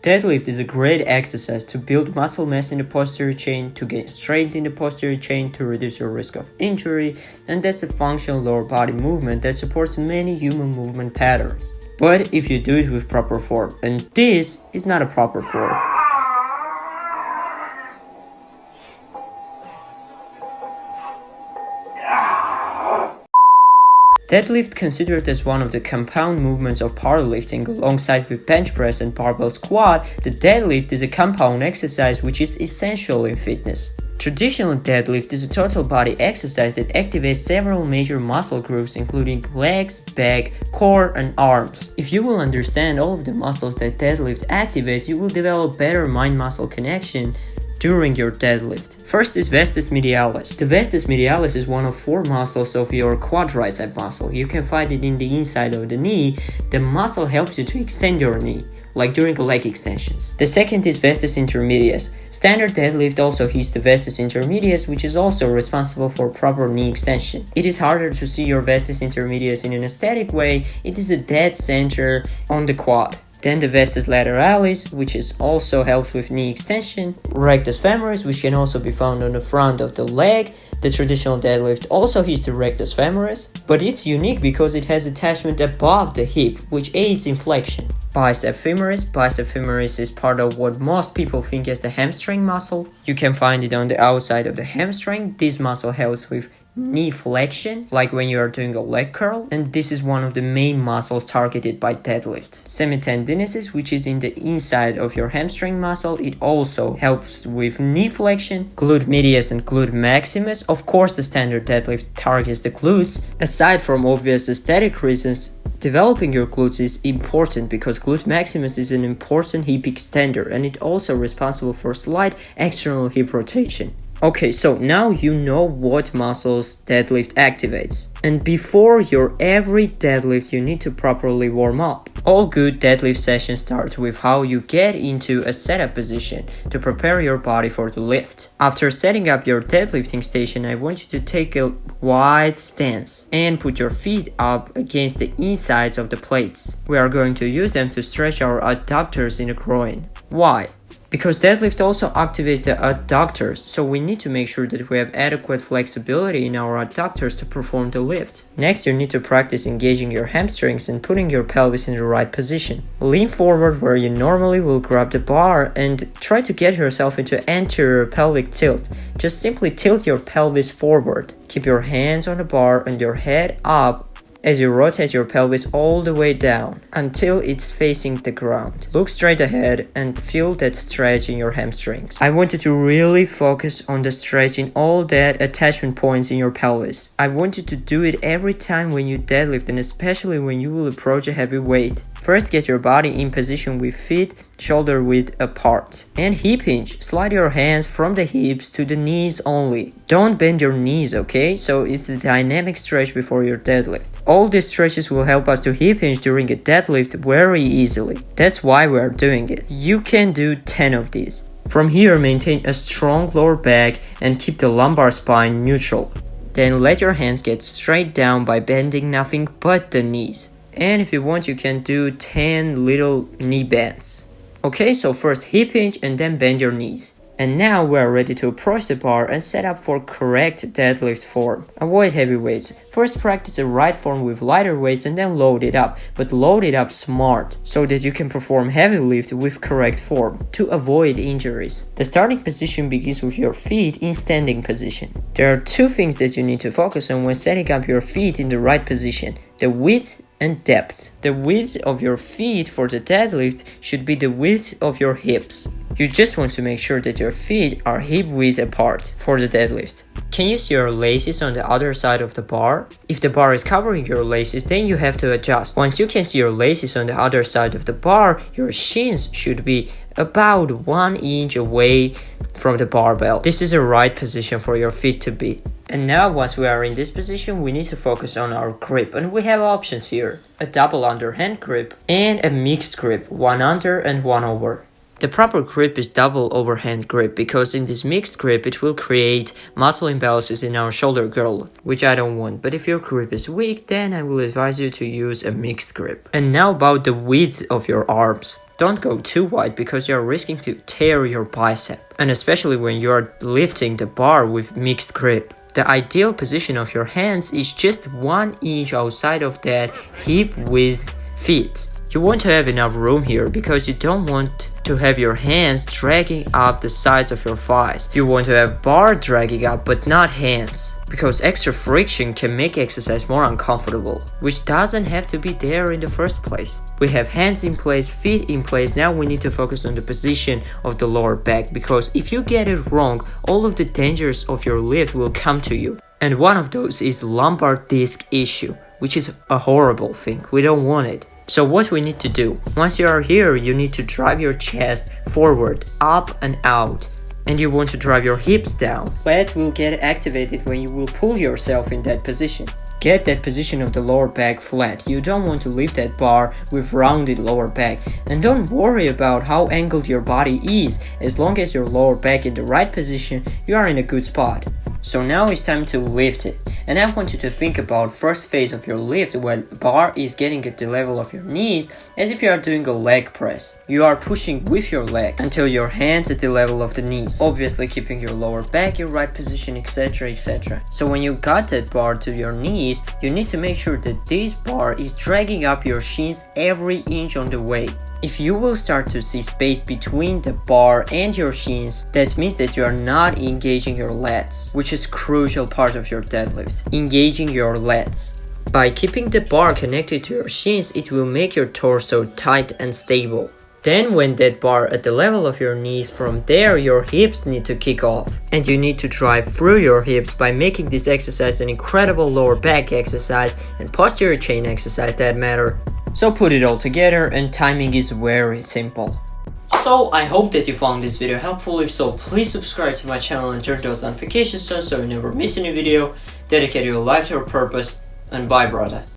Deadlift is a great exercise to build muscle mass in the posterior chain, to gain strength in the posterior chain, to reduce your risk of injury, and that's a functional lower body movement that supports many human movement patterns. But if you do it with proper form, and this is not a proper form. Deadlift, considered as one of the compound movements of powerlifting alongside with bench press and barbell squat, the deadlift is a compound exercise which is essential in fitness. Traditional deadlift is a total body exercise that activates several major muscle groups including legs, back, core, and arms. If you will understand all of the muscles that deadlift activates, you will develop better mind-muscle connection during your deadlift. First is vastus medialis. The vastus medialis is one of 4 muscles of your quadricep muscle. You can find it in the inside of the knee. The muscle helps you to extend your knee, like during leg extensions. The second is vastus intermedius. Standard deadlift also hits the vastus intermedius, which is also responsible for proper knee extension. It is harder to see your vastus intermedius in an aesthetic way. It is a dead center on the quad. Then the vastus lateralis, which is also helps with knee extension. Rectus femoris, which can also be found on the front of the leg. The traditional deadlift also hits the rectus femoris, but it's unique because it has attachment above the hip, which aids in flexion. Bicep femoris. Bicep femoris is part of what most people think as the hamstring muscle. You can find it on the outside of the hamstring. This muscle helps with knee flexion, like when you are doing a leg curl, and this is one of the main muscles targeted by deadlift. Semitendinosus, which is in the inside of your hamstring muscle, it also helps with knee flexion. Glute medius and glute maximus. Of course, the standard deadlift targets the glutes. Aside from obvious aesthetic reasons, developing your glutes is important because glute maximus is an important hip extender and it's also responsible for slight external hip rotation. Okay, so now you know what muscles deadlift activates. And before your every deadlift, you need to properly warm up. All good deadlift sessions start with how you get into a setup position to prepare your body for the lift. After setting up your deadlifting station, I want you to take a wide stance and put your feet up against the insides of the plates. We are going to use them to stretch our adductors in the groin. Why? Because deadlift also activates the adductors, so we need to make sure that we have adequate flexibility in our adductors to perform the lift. Next, you need to practice engaging your hamstrings and putting your pelvis in the right position. Lean forward where you normally will grab the bar and try to get yourself into anterior pelvic tilt. Just simply tilt your pelvis forward. Keep your hands on the bar and your head up as you rotate your pelvis all the way down until it's facing the ground. Look straight ahead and feel that stretch in your hamstrings. I want you to really focus on the stretch in all that attachment points in your pelvis. I want you to do it every time when you deadlift and especially when you will approach a heavy weight. First, get your body in position with feet shoulder width apart. And hip hinge. Slide your hands from the hips to the knees only. Don't bend your knees, okay? So it's a dynamic stretch before your deadlift. All these stretches will help us to hip hinge during a deadlift very easily. That's why we are doing it. You can do 10 of these. From here, maintain a strong lower back and keep the lumbar spine neutral. Then let your hands get straight down by bending nothing but the knees. And if you want, you can do 10 little knee bends. Okay, so first hip hinge and then bend your knees. And now we are ready to approach the bar and set up for correct deadlift form. Avoid heavy weights. First practice a right form with lighter weights and then load it up, but load it up smart so that you can perform heavy lift with correct form to avoid injuries. The starting position begins with your feet in standing position. There are 2 things that you need to focus on when setting up your feet in the right position: the width and depth. The width of your feet for the deadlift should be the width of your hips. You just want to make sure that your feet are hip width apart for the deadlift. Can you see your laces on the other side of the bar? If the bar is covering your laces, then you have to adjust. Once you can see your laces on the other side of the bar, your shins should be about 1 inch away from the barbell. This is the right position for your feet to be. And now once we are in this position, we need to focus on our grip, and we have options here: a double underhand grip and a mixed grip, 1 under and 1 over. The proper grip is double overhand grip because in this mixed grip it will create muscle imbalances in our shoulder girdle, which I don't want. But if your grip is weak, then I will advise you to use a mixed grip. And now about the width of your arms. don't go too wide because you're risking to tear your bicep, and especially when you're lifting the bar with mixed grip. The ideal position of your hands is just 1 inch outside of that hip width fit. You want to have enough room here because you don't want to have your hands dragging up the sides of your thighs. You want to have bar dragging up but not hands, because extra friction can make exercise more uncomfortable, which doesn't have to be there in the first place. We have hands in place, feet in place. Now we need to focus on the position of the lower back, because if you get it wrong, all of the dangers of your lift will come to you. And one of those is lumbar disc issue, which is a horrible thing. We don't want it. So what we need to do, once you are here, you need to drive your chest forward, up and out. And you want to drive your hips down. Lats will get activated when you will pull yourself in that position. Get that position of the lower back flat. You don't want to lift that bar with rounded lower back. And don't worry about how angled your body is. As long as your lower back in the right position, you are in a good spot. So now it's time to lift it. And I want you to think about first phase of your lift when bar is getting at the level of your knees, as if you are doing a leg press. You are pushing with your legs until your hands at the level of the knees, obviously keeping your lower back in right position, etc, etc. So when you got that bar to your knees, you need to make sure that this bar is dragging up your shins every inch on the way. If you will start to see space between the bar and your shins, that means that you are not engaging your lats, which is a crucial part of your deadlift. Engaging your lats. By keeping the bar connected to your shins, it will make your torso tight and stable. Then when that bar at the level of your knees, from there your hips need to kick off. And you need to drive through your hips by making this exercise an incredible lower back exercise and posterior chain exercise that matter. So put it all together, and timing is very simple. So I hope that you found this video helpful. If so, please subscribe to my channel and turn those notifications on so you never miss any video. Dedicate your life to your purpose, and bye brother.